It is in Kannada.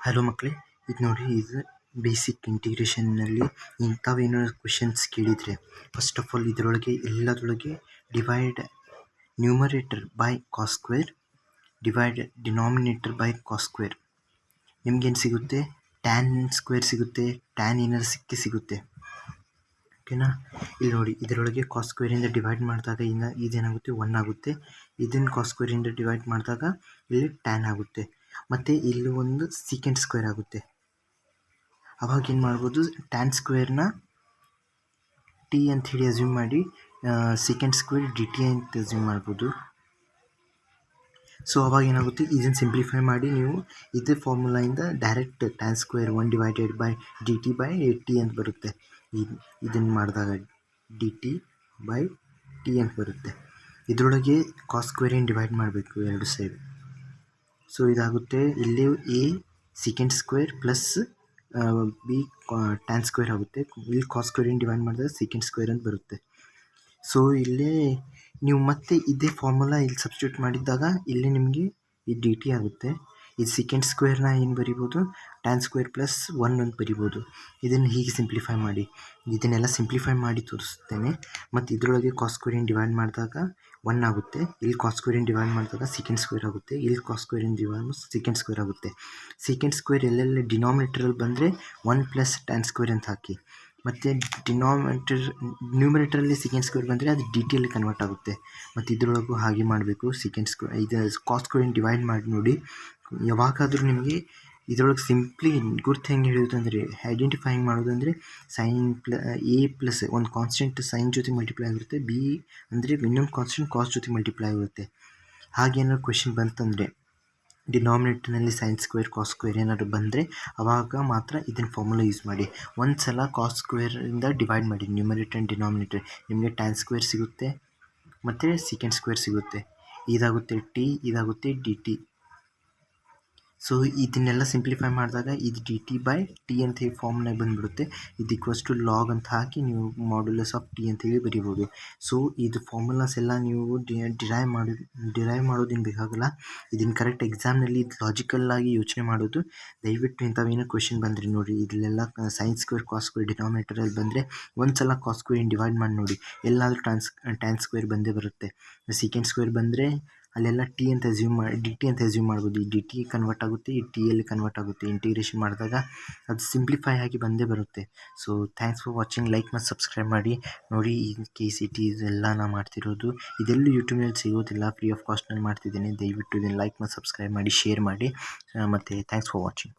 ಹಲೋ ಮಕ್ಕಳೇ, ಇದು ನೋಡಿ, ಇದು ಬೇಸಿಕ್ ಇಂಟಿಗ್ರೇಷನ್ನಲ್ಲಿ ಇಂಥವೇನಾದ್ರು ಕ್ವೆಶನ್ಸ್ ಕೇಳಿದರೆ ಫಸ್ಟ್ ಆಫ್ ಆಲ್ ಇದರೊಳಗೆ ಎಲ್ಲದರೊಳಗೆ divide numerator by cos square, divide denominator by cos square. ನಿಮ್ಗೇನು ಸಿಗುತ್ತೆ? ಟ್ಯಾನ್ ಸ್ಕ್ವೇರ್ ಸಿಗುತ್ತೆ, ಟ್ಯಾನ್ ಏನಾದ್ರು ಸಿಗುತ್ತೆ. ಓಕೆನಾ? ಇಲ್ಲಿ ನೋಡಿ, ಇದರೊಳಗೆ ಕಾಸ್ ಸ್ಕ್ವೇರಿಂದ ಡಿವೈಡ್ ಮಾಡಿದಾಗ ಇದೇನಾಗುತ್ತೆ 1 ಆಗುತ್ತೆ. ಇದನ್ನು ಕಾಸ್ ಸ್ಕ್ವೇರಿಂದ ಡಿವೈಡ್ ಮಾಡಿದಾಗ ಇಲ್ಲಿ ಟ್ಯಾನ್ ಆಗುತ್ತೆ. ಮತ್ತು ಇಲ್ಲಿ ಒಂದು ಸೀಕೆಂಡ್ ಸ್ಕ್ವೇರ್ ಆಗುತ್ತೆ. ಅವಾಗ ಏನು ಮಾಡ್ಬೋದು? ಟ್ಯಾನ್ ಸ್ಕ್ವೇರ್ನ ಟಿ ಅಂತ ಹೇಳಿ ಅಸ್ಯೂಮ್ ಮಾಡಿ ಸೀಕೆಂಡ್ ಸ್ಕ್ವೇರ್ ಡಿ ಟಿ ಅಂತ ಅಸ್ಯೂಮ್ ಮಾಡ್ಬೋದು. ಸೊ ಅವಾಗ ಏನಾಗುತ್ತೆ? ಇದನ್ನು ಸಿಂಪ್ಲಿಫೈ ಮಾಡಿ ನೀವು ಇದೇ ಫಾರ್ಮುಲಾಯಿಂದ direct tan square 1 divided by d t by t ಅಂತ ಬರುತ್ತೆ. ಇದನ್ನು ಮಾಡಿದಾಗ ಡಿ ಟಿ ಬೈ ಟಿ ಅಂತ ಬರುತ್ತೆ. ಇದರೊಳಗೆ ಕಾಸ್ ಸ್ಕ್ವೇರಿನ ಡಿವೈಡ್ ಮಾಡಬೇಕು ಎರಡು ಸೈಡ್. ಸೊ ಇದಾಗುತ್ತೆ, ಇಲ್ಲೇ A secant square plus B tan square ಆಗುತ್ತೆ. ಇಲ್ಲಿ ಕಾಸ್ ಸ್ಕ್ವೇರಿನ ಡಿವೈಡ್ ಮಾಡಿದಾಗ ಸೀಕೆಂಡ್ ಸ್ಕ್ವೇರ್ ಅಂತ ಬರುತ್ತೆ. ಸೊ ಇಲ್ಲೇ ನೀವು ಮತ್ತೆ ಇದೇ ಫಾರ್ಮುಲಾ ಇಲ್ಲಿ ಸಬ್ಸ್ಟಿಟ್ಯೂಟ್ ಮಾಡಿದಾಗ ಇಲ್ಲಿ ನಿಮಗೆ ಈ ಡಿ ಟಿ ಆಗುತ್ತೆ. ಇದು ಸೀಕೆಂಡ್ ಸ್ಕ್ವೇರ್ನ ಏನು ಬರಿಬೋದು? ಟ್ಯಾನ್ ಸ್ಕ್ವೇರ್ ಪ್ಲಸ್ 1 ಅಂತ ಬರಿಬೋದು. ಇದನ್ನು ಹೀಗೆ ಸಿಂಪ್ಲಿಫೈ ಮಾಡಿ, ಇದನ್ನೆಲ್ಲ ಸಿಂಪ್ಲಿಫೈ ಮಾಡಿ ತೋರಿಸ್ತೇನೆ. ಮತ್ತು ಇದರೊಳಗೆ ಕಾಸ್ ಸ್ಕ್ವೇರಿನ ಡಿವೈಡ್ ಮಾಡಿದಾಗ 1 ಆಗುತ್ತೆ. ಇಲ್ಲಿ ಕಾಸ್ ಸ್ಕ್ವೇರಿನ ಡಿವೈಡ್ ಮಾಡಿದಾಗ ಸೀಕೆಂಡ್ ಸ್ಕ್ವೇರ್ ಆಗುತ್ತೆ. ಇಲ್ಲಿ ಕಾಸ್ ಸ್ಕ್ವೇರಿನ ಡಿವೈಡ್ ಸೀಕೆಂಡ್ ಸ್ಕ್ವೇರ್ ಆಗುತ್ತೆ. ಸೀಕೆಂಡ್ ಸ್ಕ್ವೇರ್ ಎಲ್ಲೆಲ್ಲಿ ಡಿನಾಮಿನೇಟರಲ್ಲಿ ಬಂದರೆ 1 ಪ್ಲಸ್ ಟ್ಯಾನ್ ಸ್ಕ್ವೇರ್ ಅಂತ ಹಾಕಿ. ಮತ್ತು ನ್ಯೂಮರೇಟರಲ್ಲಿ ಸೀಕೆಂಡ್ ಸ್ಕ್ವೇರ್ ಬಂದರೆ ಅದು ಡಿ ಟಿಯಲ್ಲಿ ಕನ್ವರ್ಟ್ ಆಗುತ್ತೆ. ಮತ್ತು ಇದರೊಳಗೂ ಹಾಗೆ ಮಾಡಬೇಕು. ಸೀಕೆಂಡ್ ಸ್ಕ್ವೇರ್ ಇದು ಕಾಸ್ ಸ್ಕ್ವೇರಿನ ಡಿವೈಡ್ ಮಾಡಿ ನೋಡಿ. ಯಾವಾಗಾದರೂ ನಿಮಗೆ ಇದರೊಳಗೆ ಸಿಂಪ್ಲಿ ಗುರ್ತು ಹೆಂಗೆ ಹೇಳೋದಂದರೆ, ಐಡೆಂಟಿಫೈ ಹೆಂಗೆ ಮಾಡೋದಂದರೆ, ಎ ಪ್ಲಸ್ ಒಂದು ಕಾನ್ಸ್ಟೆಂಟ್ ಸೈನ್ ಜೊತೆ ಮಲ್ಟಿಪ್ಲೈ ಆಗಿರುತ್ತೆ, ಬಿ ಅಂದರೆ ಇನ್ನೊಂದು ಕಾನ್ಸ್ಟೆಂಟ್ ಕಾಸ್ ಜೊತೆ ಮಲ್ಟಿಪ್ಲೈ ಆಗುತ್ತೆ. ಹಾಗೇನಾದ್ರು ಕ್ವೆಶನ್ ಬಂತಂದರೆ ಡಿನಾಮಿನೇಟರ್ನಲ್ಲಿ ಸೈನ್ ಸ್ಕ್ವೇರ್ ಕಾಸ್ ಸ್ಕ್ವೇರ್ ಏನಾದ್ರು ಬಂದರೆ ಆವಾಗ ಮಾತ್ರ ಇದನ್ನು ಫಾರ್ಮುಲಾ ಯೂಸ್ ಮಾಡಿ. ಒಂದು ಸಲ ಕಾಸ್ ಸ್ಕ್ವೇರಿಂದ ಡಿವೈಡ್ ಮಾಡಿ ನ್ಯೂಮರೇಟರ್ ಆ್ಯಂಡ್ ಡಿನಾಮಿನೇಟರ್, ನಿಮಗೆ ಟ್ಯಾನ್ ಸ್ಕ್ವೇರ್ ಸಿಗುತ್ತೆ ಮತ್ತು ಸೀಕೆಂಡ್ ಸ್ಕ್ವೇರ್ ಸಿಗುತ್ತೆ. ಇದಾಗುತ್ತೆ ಟಿ, ಇದಾಗುತ್ತೆ ಡಿ ಟಿ. ಸೊ ಇದನ್ನೆಲ್ಲ ಸಿಂಪ್ಲಿಫೈ ಮಾಡಿದಾಗ ಇದು ಡಿ ಟಿ ಬೈ ಟಿ ಅಂತ ಹೇಳಿ ಫಾರ್ಮ್ನಾಗ ಬಂದುಬಿಡುತ್ತೆ. ಇದು ಈಕ್ವಲ್ಸ್ ಟು ಲಾಗ್ ಅಂತ ಹಾಕಿ ನೀವು ಮಾಡ್ಯುಲಸ್ ಆಫ್ ಟಿ ಅಂತ ಹೇಳಿ ಬರಿಬೋದು. ಸೊ ಇದು ಫಾರ್ಮುಲಾಸ್ ಎಲ್ಲ ನೀವು ಡಿರೈವ್ ಮಾಡೋದೇನು ಬೇಕಾಗಲ್ಲ. ಇದನ್ನು ಕರೆಕ್ಟ್ ಎಕ್ಸಾಮ್ನಲ್ಲಿ ಇದು ಲಾಜಿಕಲ್ಲಾಗಿ ಯೋಚನೆ ಮಾಡೋದು. ದಯವಿಟ್ಟು ಇಂಥವೇನೋ ಕ್ವೆಶನ್ ಬಂದರೆ ನೋಡಿ, ಇದರಲ್ಲೆಲ್ಲ ಸೈನ್ ಸ್ಕ್ವೇರ್ ಕಾಸ್ ಸ್ಕ್ವೇರ್ ಡಿನಾಮಿನೇಟರಲ್ಲಿ ಬಂದರೆ ಒಂದು ಸಲ ಕಾಸ್ ಸ್ಕ್ವೇರಿನ ಡಿವೈಡ್ ಮಾಡಿ ನೋಡಿ, ಎಲ್ಲಾದರೂ ಟ್ಯಾನ್ ಸ್ಕ್ವೇರ್ ಬಂದೇ ಬರುತ್ತೆ. ಸೀಕೆಂಡ್ ಸ್ಕ್ವೇರ್ ಬಂದರೆ ಅಲ್ಲೆಲ್ಲ ಟಿ ಅಂತ ಅಸ್ಯೂಮ್ ಮಾಡಿ ಡಿ ಟಿ ಅಂತ ಅಸ್ಯೂಮ್ ಮಾಡ್ಬೋದು. ಈ ಡಿ ಟಿ ಕನ್ವರ್ಟ್ ಆಗುತ್ತೆ, ಈ ಟಿಯಲ್ಲಿ ಕನ್ವರ್ಟ್ ಆಗುತ್ತೆ. ಇಂಟಿಗ್ರೇಷನ್ ಮಾಡಿದಾಗ ಅದು ಸಿಂಪ್ಲಿಫೈ ಆಗಿ ಬಂದೇ ಬರುತ್ತೆ. So thanks for watching. Like ಮತ್ತು ಸಬ್ಸ್ಕ್ರೈಬ್ ಮಾಡಿ ನೋಡಿ. ಈ KCT ಇದೆಲ್ಲ ನಾನು ಮಾಡ್ತಿರೋದು, ಇದೆಲ್ಲೂ ಯೂಟ್ಯೂಬ್ನಲ್ಲಿ ಸಿಗೋದಿಲ್ಲ, ಫ್ರೀ ಆಫ್ ಕಾಸ್ಟ್ನಲ್ಲಿ ಮಾಡ್ತಿದ್ದೀನಿ. ದಯವಿಟ್ಟು ಇದನ್ನು ಲೈಕ್ ಮತ್ತು ಸಬ್ಸ್ಕ್ರೈಬ್ ಮಾಡಿ, ಶೇರ್ ಮಾಡಿ. ಮತ್ತು ಥ್ಯಾಂಕ್ಸ್ ಫಾರ್ ವಾಚಿಂಗ್.